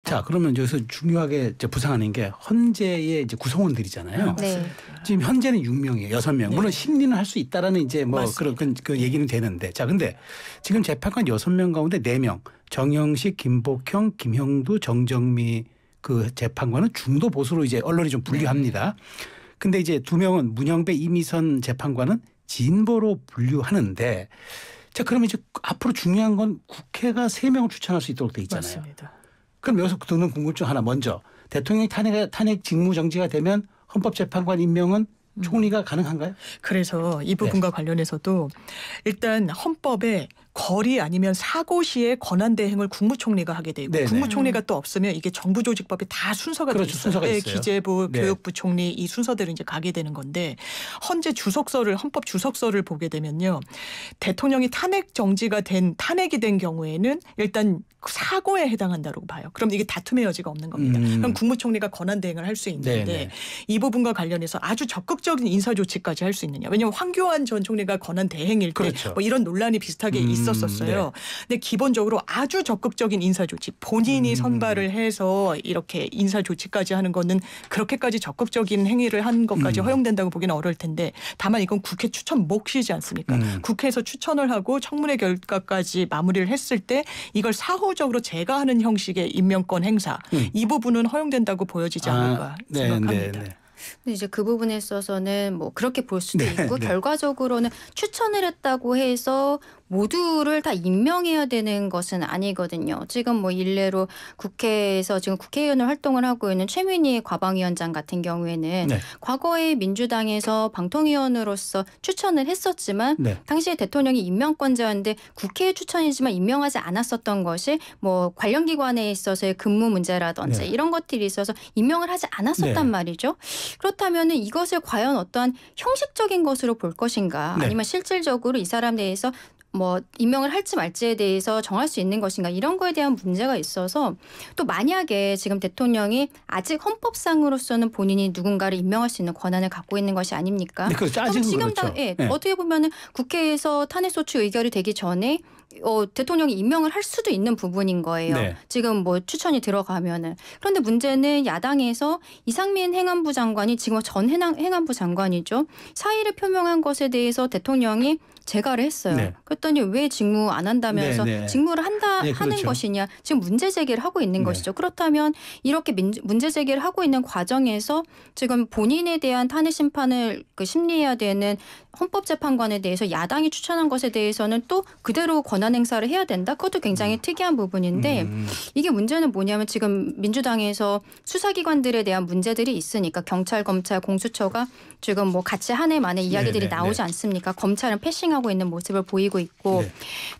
자, 그러면 여기서 중요하게 이제 부상하는 게 헌재의 이제 구성원들이잖아요. 네. 지금 현재는 6명이에요. 6명. 네. 물론 심리는 할 수 있다라는 이제 뭐 맞습니다. 그런 그 얘기는 되는데. 자, 근데 지금 재판관 6명 가운데 4명. 정영식, 김복형, 김형두, 정정미 그 재판관은 중도 보수로 이제 언론이 좀 분류합니다. 근데 이제 2명은 문영배, 이미선 재판관은 진보로 분류하는데, 자, 그러면 이제 앞으로 중요한 건 국회가 3명을 추천할 수 있도록 돼 있잖아요. 맞습니다. 그럼 여기서 드는 궁금증 하나 먼저. 대통령이 탄핵 직무 정지가 되면 헌법재판관 임명은 총리가 가능한가요? 그래서 이 부분과 관련해서도 일단 헌법에 거리 아니면 사고 시에 권한 대행을 국무총리가 하게 되고 네네. 국무총리가 또 없으면 이게 정부조직법에 다 순서가 그렇죠. 돼 있어요. 순서가 있어요. 기재부, 네. 교육부 총리 이 순서대로 이제 가게 되는 건데 헌재 주석서를 헌법 주석서를 보게 되면요. 대통령이 탄핵이 된 경우에는 일단 사고에 해당한다고 봐요. 그럼 이게 다툼의 여지가 없는 겁니다. 그럼 국무총리가 권한 대행을 할 수 있는데 네네. 이 부분과 관련해서 아주 적극적인 인사 조치까지 할 수 있느냐. 왜냐하면 황교안 전 총리가 권한 대행일 때 그렇죠. 뭐 이런 논란이 비슷하게 있었었어요. 네. 근데 기본적으로 아주 적극적인 인사 조치, 본인이 선발을 해서 이렇게 인사 조치까지 하는 거는 그렇게까지 적극적인 행위를 한 것까지 허용된다고 보기는 어려울 텐데 다만 이건 국회 추천 몫이지 않습니까? 국회에서 추천을 하고 청문회 결과까지 마무리를 했을 때 이걸 사후적으로 제가 하는 형식의 임명권 행사 이 부분은 허용된다고 보여지지 않을까 생각합니다. 네. 근데 이제 그 부분에 있어서는 뭐 그렇게 볼 수도 네, 있고 네. 결과적으로는 추천을 했다고 해서 모두를 다 임명해야 되는 것은 아니거든요. 지금 뭐 일례로 국회에서 지금 국회의원을 활동을 하고 있는 최민희 과방위원장 같은 경우에는 네. 과거에 민주당에서 방통위원으로서 추천을 했었지만 네. 당시에 대통령이 임명권자였는데 국회의 추천이지만 임명하지 않았었던 것이 뭐 관련 기관에 있어서의 근무 문제라든지 네. 이런 것들이 있어서 임명을 하지 않았었단 네. 말이죠. 그렇다면 이것을 과연 어떠한 형식적인 것으로 볼 것인가 네. 아니면 실질적으로 이 사람 대해서 뭐 임명을 할지 말지에 대해서 정할 수 있는 것인가 이런 거에 대한 문제가 있어서 또 만약에 지금 대통령이 아직 헌법상으로서는 본인이 누군가를 임명할 수 있는 권한을 갖고 있는 것이 아닙니까? 네, 그렇죠. 그럼 아직은 지금 그렇죠. 예, 네. 어떻게 보면은 국회에서 탄핵소추 의결이 되기 전에 대통령이 임명을 할 수도 있는 부분인 거예요. 네. 지금 뭐 추천이 들어가면은. 그런데 문제는 야당에서 이상민 행안부 장관이 지금 전 행안부 장관이죠. 사의를 표명한 것에 대해서 대통령이 제가를 했어요. 네. 그랬더니 왜 직무 안 한다면서 네, 네. 직무를 네, 하는 그렇죠. 것이냐. 지금 문제 제기를 하고 있는 네. 것이죠. 그렇다면 이렇게 문제 제기를 하고 있는 과정에서 지금 본인에 대한 탄핵 심판을 심리해야 되는 헌법재판관에 대해서 야당이 추천한 것에 대해서는 또 그대로 권한 행사를 해야 된다. 그것도 굉장히 특이한 부분인데 이게 문제는 뭐냐면 지금 민주당에서 수사기관들에 대한 문제들이 있으니까 경찰, 검찰, 공수처가 지금 뭐 같이 한 해 만에 이야기들이 나오지 않습니까? 검찰은 패싱하고 있는 모습을 보이고 있고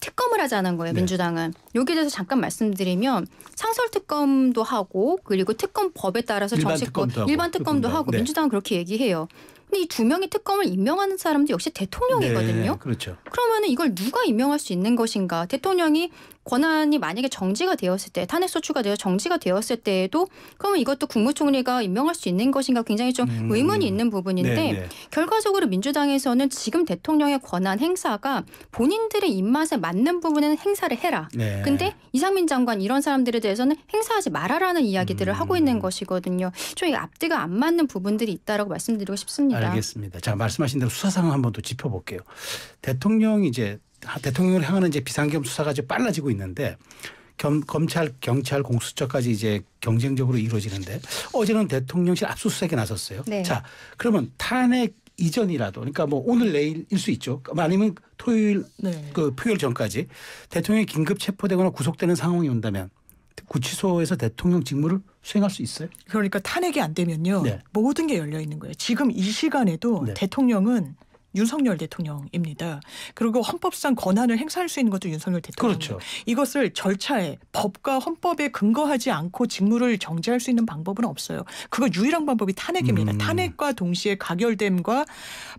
특검을 하자는 거예요. 민주당은. 여기에 대해서 잠깐 말씀드리면 상설특검도 하고 그리고 특검법에 따라서 일반 특검도 하고 민주당은 그렇게 얘기해요. 근데 이 2명의 특검을 임명하는 사람도 역시 대통령이거든요. 네, 그렇죠. 그러면은 이걸 누가 임명할 수 있는 것인가? 대통령이 권한이 만약에 정지가 되었을 때 탄핵소추가 되어 정지가 되었을 때에도 그러면 이것도 국무총리가 임명할 수 있는 것인가 굉장히 좀 의문이 있는 부분인데 네. 결과적으로 민주당에서는 지금 대통령의 권한 행사가 본인들의 입맛에 맞는 부분에는 행사를 해라. 네. 근데 이상민 장관 이런 사람들에 대해서는 행사하지 말아라는 이야기들을 하고 있는 것이거든요. 좀 앞뒤가 안 맞는 부분들이 있다라고 말씀드리고 싶습니다. 알겠습니다. 자, 말씀하신 대로 수사 상황 한번 더 짚어볼게요. 대통령을 향하는 이제 비상계엄 수사가 이제 빨라지고 있는데 검찰, 경찰, 공수처까지 이제 경쟁적으로 이루어지는데 어제는 대통령실 압수수색에 나섰어요. 네. 자, 그러면 탄핵 이전이라도 그러니까 뭐 오늘 내일일 수 있죠. 아니면 토요일 그 표결 전까지 대통령이 긴급 체포되거나 구속되는 상황이 온다면 구치소에서 대통령 직무를 수행할 수 있어요? 그러니까 탄핵이 안 되면요. 모든 게 열려 있는 거예요. 지금 이 시간에도 대통령은 윤석열 대통령입니다. 그리고 헌법상 권한을 행사할 수 있는 것도 윤석열 대통령입니다. 그렇죠. 이것을 절차에 법과 헌법에 근거하지 않고 직무를 정지할 수 있는 방법은 없어요. 그거 유일한 방법이 탄핵입니다. 탄핵과 동시에 가결됨과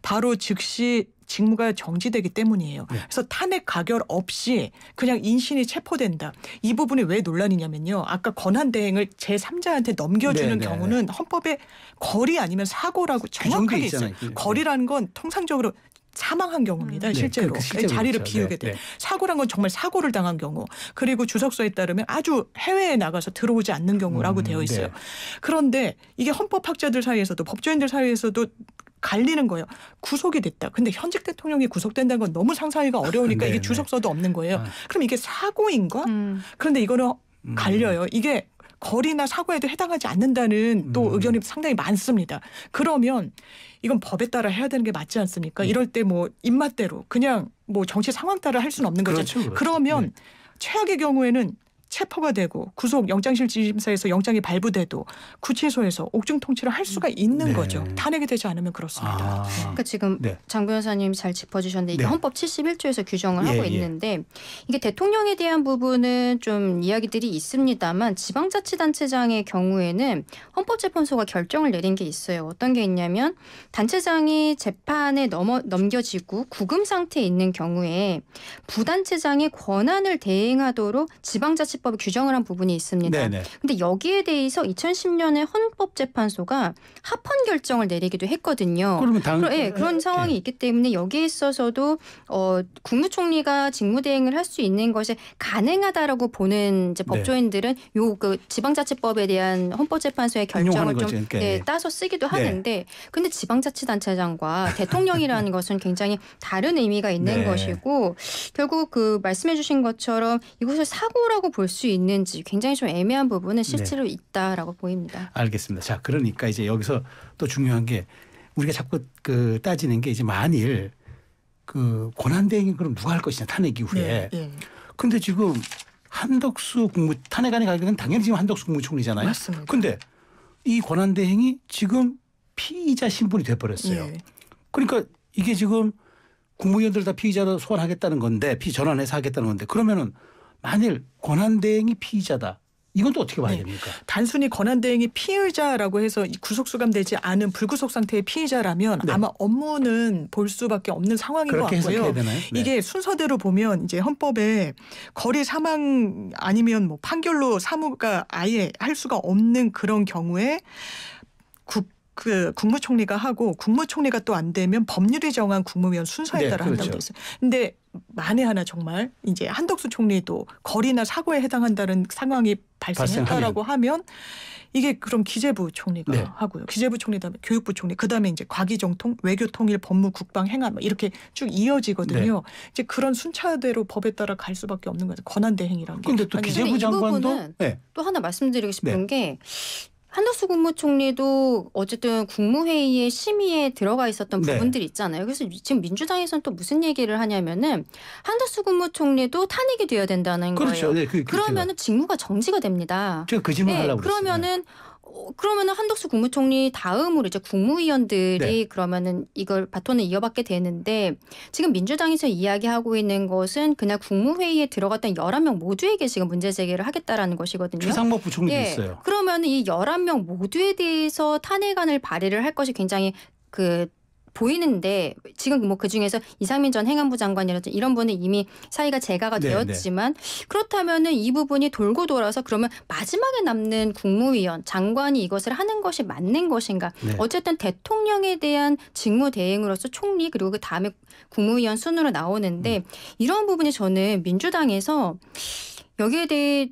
바로 즉시 직무가 정지되기 때문이에요. 그래서 탄핵 가결 없이 그냥 인신이 체포된다. 이 부분이 왜 논란이냐면요. 아까 권한 대행을 제3자한테 넘겨주는 경우는 헌법에 거리 아니면 사고라고 정확하게 있어요. 거리라는 건 통상적으로 사망한 경우입니다. 네, 실제로. 실제로 자리를 그렇죠. 비우게 네, 돼. 네. 사고란 건 정말 사고를 당한 경우. 그리고 주석서에 따르면 아주 해외에 나가서 들어오지 않는 경우라고 되어 있어요. 네. 그런데 이게 헌법학자들 사이에서도 법조인들 사이에서도 갈리는 거예요. 구속이 됐다. 근데 현직 대통령이 구속된다는 건 너무 상상하기가 어려우니까 네, 이게 네. 주석서도 없는 거예요. 아. 그럼 이게 사고인가? 그런데 이거는 갈려요. 이게 거리나 사고에도 해당하지 않는다는 또 의견이 상당히 많습니다. 그러면 이건 법에 따라 해야 되는 게 맞지 않습니까? 이럴 때 뭐 입맛대로 그냥 뭐 정치 상황 따라 할 수는 없는 거죠. 그렇죠. 그러면 네. 최악의 경우에는 체포가 되고 구속 영장실질심사에서 영장이 발부돼도 구치소에서 옥중 통치를 할 수가 있는 네. 거죠. 탄핵이 되지 않으면 그렇습니다. 아. 네. 그러니까 지금 네. 장 변호사님 잘 짚어주셨는데 이게 네. 헌법 71조에서 규정을 예, 하고 예. 있는데 이게 대통령에 대한 부분은 좀 이야기들이 있습니다만 지방자치단체장의 경우에는 헌법재판소가 결정을 내린 게 있어요. 어떤 게 있냐면 단체장이 재판에 넘겨지고 구금 상태에 있는 경우에 부단체장의 권한을 대행하도록 지방자치법이 규정을 한 부분이 있습니다. 네네. 근데 여기에 대해서 2010년에 헌법재판소가 합헌 결정을 내리기도 했거든요. 그러면 그런 상황이 있기 때문에 여기에 있어서도 국무총리가 직무대행을 할 수 있는 것이 가능하다라고 보는 이제 네. 법조인들은 요 그 지방자치법에 대한 헌법재판소의 결정을 인용하는 좀 거죠. 그러니까. 네, 따서 쓰기도 네. 하는데 근데 지방자치단체장과 대통령이라는 것은 굉장히 다른 의미가 있는 네. 것이고 결국 그 말씀해주신 것처럼 이것을 사고라고 볼 수 있는지 굉장히 좀 애매한 부분은 실제로 있다라고 보입니다. 알겠습니다. 자, 그러니까 이제 여기서 또 중요한 게 우리가 자꾸 그 따지는 게 이제 만일 그 권한대행이 그럼 누가 할 것이냐 탄핵 이후에. 네. 근데 지금 한덕수 탄핵안이 가는 건 당연히 지금 한덕수 국무총리잖아요. 맞습니다. 근데 이 권한대행이 지금 피의자 신분이 돼버렸어요. 예. 그러니까 이게 지금 국무위원들 다 피의자로 소환하겠다는 건데 전환해서 하겠다는 건데 그러면은 만일 권한대행이 피의자다. 이건 또 어떻게 봐야 네. 됩니까? 단순히 권한대행이 피의자라고 해서 구속수감되지 않은 불구속 상태의 피의자라면 네. 아마 업무는 볼 수밖에 없는 상황인 것 그렇게 같고요. 해석해야 되나요? 네. 이게 순서대로 보면 이제 헌법에 거리 사망 아니면 뭐 판결로 사무가 아예 할 수가 없는 그런 경우에 국무총리가 하고 국무총리가 또 안 되면 법률이 정한 국무위원 순서에 네, 따라 그렇죠. 한다고 돼 있어요. 근데 만에 하나 정말 이제 한덕수 총리도 거리나 사고에 해당한다는 상황이 발생했다라고 하면 이게 그럼 기재부 총리가 네. 하고요. 기재부 총리 다음에 교육부 총리 그다음에 이제 과기정통, 외교통일, 법무, 국방, 행안 뭐 이렇게 쭉 이어지거든요. 네. 이제 그런 순차대로 법에 따라 갈 수밖에 없는 거죠. 권한대행이라는 게. 근데 또 아니, 기재부 이 장관도 부분은 네. 또 하나 말씀드리고 싶은 게 한덕수 국무총리도 어쨌든 국무회의의 심의에 들어가 있었던 네. 부분들이 있잖아요. 그래서 지금 민주당에서는 또 무슨 얘기를 하냐면은 한덕수 국무총리도 탄핵이 돼야 된다는 그렇죠. 거예요. 네, 그러면은 직무가 정지가 됩니다. 제가 그 질문 하려고 그랬어요. 그러면은 한덕수 국무총리 다음으로 이제 국무위원들이 네. 그러면은 이걸 바톤을 이어받게 되는데 지금 민주당에서 이야기하고 있는 것은 그날 국무회의에 들어갔던 11명 모두에게 지금 문제 제기를 하겠다라는 것이거든요. 최상목 부총리도 있어요. 그러면 이 11명 모두에 대해서 탄핵안을 발의를 할 것이 굉장히 보이는데 지금 뭐 그중에서 이상민 전 행안부 장관이라든지 이런 분은 이미 사이가 재가가 네, 되었지만 그렇다면은 이 부분이 돌고 돌아서 그러면 마지막에 남는 국무위원 장관이 이것을 하는 것이 맞는 것인가? 네. 어쨌든 대통령에 대한 직무 대행으로서 총리 그리고 그 다음에 국무위원 순으로 나오는데 이런 부분이 저는 민주당에서 여기에 대해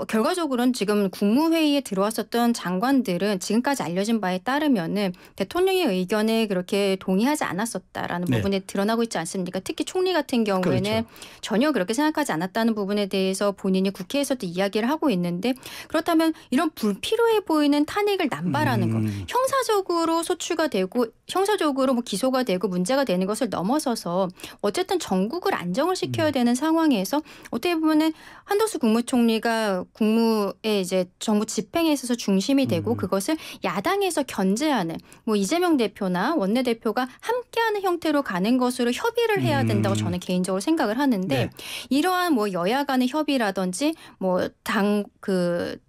결과적으로는 지금 국무회의에 들어왔었던 장관들은 지금까지 알려진 바에 따르면은 대통령의 의견에 그렇게 동의하지 않았었다라는 네. 부분에 드러나고 있지 않습니까? 특히 총리 같은 경우에는 그렇죠. 전혀 그렇게 생각하지 않았다는 부분에 대해서 본인이 국회에서도 이야기를 하고 있는데 그렇다면 이런 불필요해 보이는 탄핵을 남발하는 것, 형사적으로 소추가 되고 형사적으로 뭐 기소가 되고 문제가 되는 것을 넘어서서 어쨌든 전국을 안정을 시켜야 되는 상황에서 어떻게 보면은 한덕수 국무총리가 국무의 이제 정부 집행에 있어서 중심이 되고 그것을 야당에서 견제하는 뭐 이재명 대표나 원내대표가 함께하는 형태로 가는 것으로 협의를 해야 된다고 저는 개인적으로 생각을 하는데 네. 이러한 뭐 여야 간의 협의라든지 뭐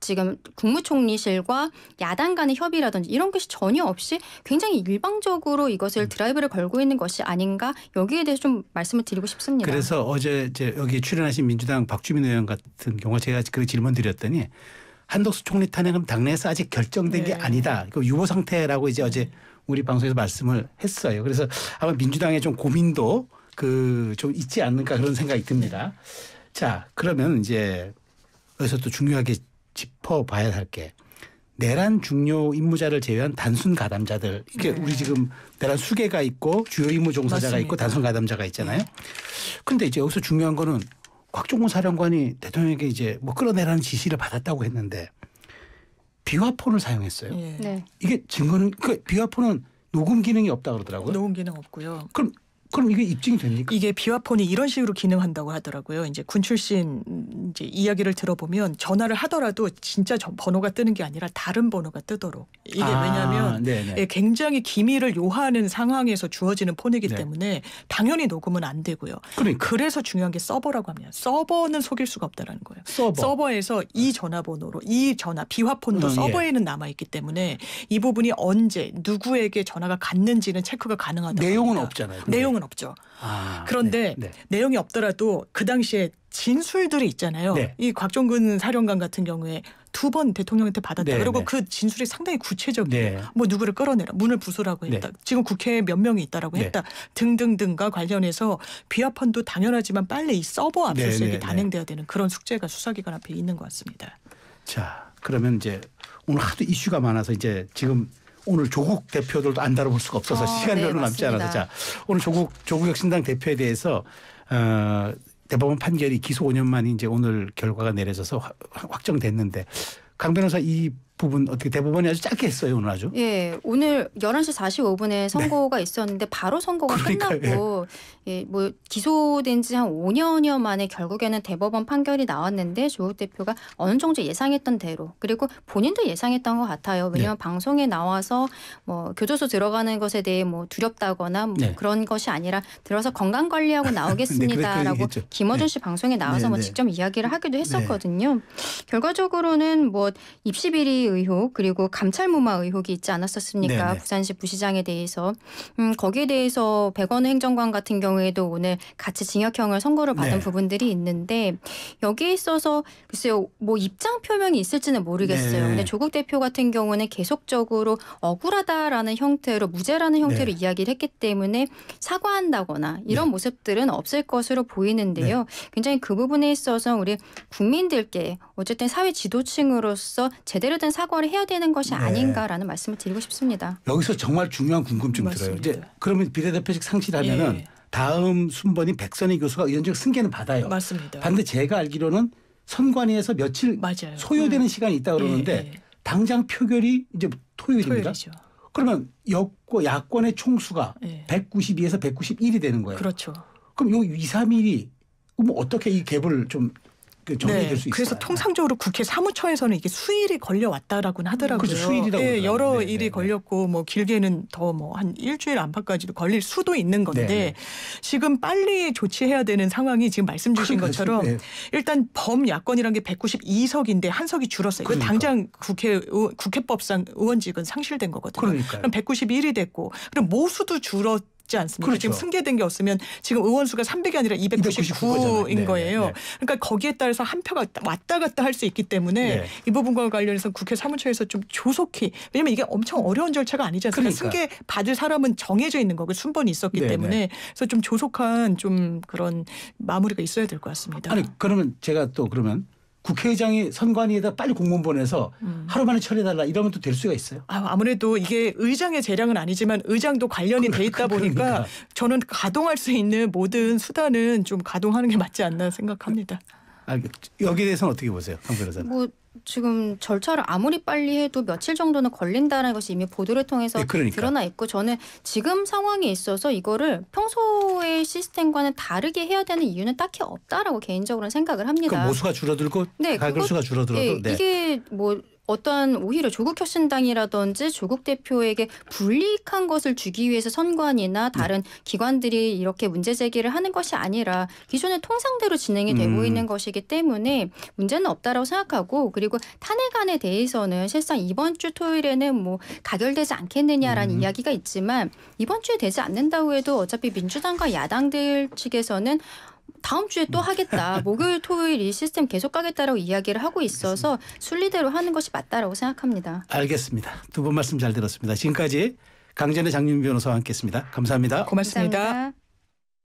지금 국무총리실과 야당 간의 협의라든지 이런 것이 전혀 없이 굉장히 일방적으로 이것을 드라이브를 걸고 있는 것이 아닌가 여기에 대해서 좀 말씀을 드리고 싶습니다. 그래서 어제 여기 출연하신 민주당 박주민 의원 같은 경우 제가 그 질문 드렸더니 한덕수 총리 탄핵은 당내에서 아직 결정된 게 네. 아니다. 그 유보 상태라고 이제 어제 우리 방송에서 말씀을 했어요. 그래서 아마 민주당의 좀 고민도 좀 있지 않는가 그런 생각이 듭니다. 자, 그러면 이제 여기서 또 중요하게 짚어봐야 할 게 내란 중요 임무자를 제외한 단순 가담자들. 이게 네. 우리 지금 내란 수계가 있고 주요 임무 종사자가 맞습니다. 있고 단순 가담자가 있잖아요. 그런데 이제 여기서 중요한 거는 곽종훈 사령관이 대통령에게 이제 뭐 끌어내라는 지시를 받았다고 했는데 비화폰을 사용했어요. 예. 네. 이게 증거는 비화폰은 녹음 기능이 없다 그러더라고요. 녹음 기능 없고요. 그럼 이게 입증이 됩니까? 이게 비화폰이 이런 식으로 기능한다고 하더라고요. 이제 군 출신 이제 이야기를 들어보면 전화를 하더라도 진짜 번호가 뜨는 게 아니라 다른 번호가 뜨도록. 이게 왜냐하면 네네. 예, 굉장히 기밀을 요하는 상황에서 주어지는 폰이기 네. 때문에 당연히 녹음은 안 되고요. 그러니까 그래서 중요한 게 서버라고 합니다. 서버는 속일 수가 없다라는 거예요. 서버에서 이 전화번호로 이 전화 비화폰도 서버에는 남아 있기 때문에 이 부분이 언제 누구에게 전화가 갔는지는 체크가 가능하다고 내용은 합니다. 없잖아요. 근데. 내용은 없죠. 아, 그런데 네. 내용이 없더라도 그 당시에 진술들이 있잖아요. 네. 이 곽종근 사령관 같은 경우에 2번 대통령한테 받았다. 네, 그리고 네. 그 진술이 상당히 구체적이에요. 네. 뭐 누구를 끌어내라. 문을 부수라고 했다. 지금 국회에 몇 명이 있다라고 네. 했다. 등등등과 관련해서 비화폰도 당연하지만 빨리 이 서버 압수수색이 네. 단행돼야 되는 그런 숙제가 수사기관 앞에 있는 것 같습니다. 자, 그러면 이제 오늘 하도 이슈가 많아서 이제 지금 오늘 조국 대표들도 안 다뤄볼 수가 없어서 시간이 네, 별로 남지 맞습니다. 않아서 자, 오늘 조국혁신당 대표에 대해서 대법원 판결이 기소 5년 만이 이제 오늘 결과가 내려져서 확정됐는데 강 변호사 이 부분 어떻게 대법원이 아주 짧게 했어요 오늘 아주. 예, 오늘 11시 45분에 선고가 있었는데 바로 선고가 그러니까요. 끝났고 예, 뭐 기소된 지 한 5년여 만에 결국에는 대법원 판결이 나왔는데 조국 대표가 어느 정도 예상했던 대로 그리고 본인도 예상했던 것 같아요. 왜냐하면 방송에 나와서 뭐 교도소 들어가는 것에 대해 뭐 두렵다거나 뭐 그런 것이 아니라 들어서 건강 관리하고 나오겠습니다라고 김어준 씨 방송에 나와서 뭐 직접 이야기를 하기도 했었거든요. 결과적으로는 뭐 입시 비리 의혹 그리고 감찰 무마 의혹이 있지 않았었습니까? 네네. 부산시 부시장에 대해서 거기에 대해서 백원우 행정관 같은 경우에도 오늘 같이 징역형을 선고를 받은 부분들이 있는데 여기에 있어서 글쎄요 뭐 입장 표명이 있을지는 모르겠어요. 네. 근데 조국 대표 같은 경우는 계속적으로 억울하다라는 형태로 무죄라는 형태로 이야기를 했기 때문에 사과한다거나 이런 모습들은 없을 것으로 보이는데요. 굉장히 그 부분에 있어서 우리 국민들께 어쨌든 사회 지도층으로서 제대로 된 사과를 해야 되는 것이 아닌가라는 말씀을 드리고 싶습니다. 여기서 정말 중요한 궁금증이 들어요. 이제 그러면 비례대표직 상실하면은 다음 순번인 백선희 교수가 의원직 승계는 받아요. 맞습니다. 반대 제가 알기로는 선관위에서 며칠 소요되는 시간이 있다 그러는데 당장 표결이 이제 토요일입니다. 토요일이죠. 그러면 야권의 총수가 192에서 191이 되는 거예요. 그렇죠. 그럼 요 2, 3일이 뭐 어떻게 이 갭을 좀 정리될 수 있어요. 그래서 통상적으로 국회 사무처에서는 이게 수일이 걸려왔다라고는 하더라고요. 그렇죠. 수일이라고 여러 일이 걸렸고 뭐 길게는 더 뭐 한 일주일 안팎까지도 걸릴 수도 있는 건데 지금 빨리 조치해야 되는 상황이 지금 말씀 주신 것처럼 일단 범야권이라는 게 192석인데 한 석이 줄었어요. 이거 당장 국회법상 의원직은 상실된 거거든요. 그러니까요. 그럼 191이 됐고 그럼 모수도 줄었지 않습니까? 그렇죠. 지금 승계된 게 없으면 지금 의원수가 300이 아니라 299인 거예요. 그러니까 거기에 따라서 한 표가 왔다 갔다 할 수 있기 때문에 이 부분과 관련해서 국회 사무처에서 좀 조속히 왜냐하면 이게 엄청 어려운 절차가 아니지 않습니까? 승계 받을 사람은 정해져 있는 거고 순번이 있었기 때문에 그래서 좀 조속한 좀 그런 마무리가 있어야 될 것 같습니다. 아니 그러면 제가 또 그러면 국회의장이 선관위에다 빨리 공문 보내서 하루 만에 처리해달라 이러면 또 될 수가 있어요? 아무래도 이게 의장의 재량은 아니지만 의장도 관련이 돼 있다 보니까 저는 가동할 수 있는 모든 수단은 좀 가동하는 게 맞지 않나 생각합니다. 여기에 대해서는 어떻게 보세요? 강 변호사님. 뭐 지금 절차를 아무리 빨리 해도 며칠 정도는 걸린다는 것이 이미 보도를 통해서 드러나 있고 저는 지금 상황에 있어서 이거를 평소의 시스템과는 다르게 해야 되는 이유는 딱히 없다라고 개인적으로는 생각을 합니다. 그러니까 모수가 줄어들고 가결수가 줄어들어도 이게 뭐 어떠한 오히려 조국혁신당이라든지 조국 대표에게 불이익한 것을 주기 위해서 선관위나 다른 기관들이 이렇게 문제 제기를 하는 것이 아니라 기존의 통상대로 진행이 되고 있는 것이기 때문에 문제는 없다라고 생각하고 그리고 탄핵안에 대해서는 실상 이번 주 토요일에는 뭐 가결되지 않겠느냐라는 이야기가 있지만 이번 주에 되지 않는다고 해도 어차피 민주당과 야당들 측에서는 다음 주에 또 하겠다. 목요일, 토요일 이 시스템 계속 가겠다라고 이야기를 하고 있어서 순리대로 하는 것이 맞다라고 생각합니다. 알겠습니다. 두 분 말씀 잘 들었습니다. 지금까지 강전의 장윤 변호사와 함께했습니다. 감사합니다. 고맙습니다. 감사합니다.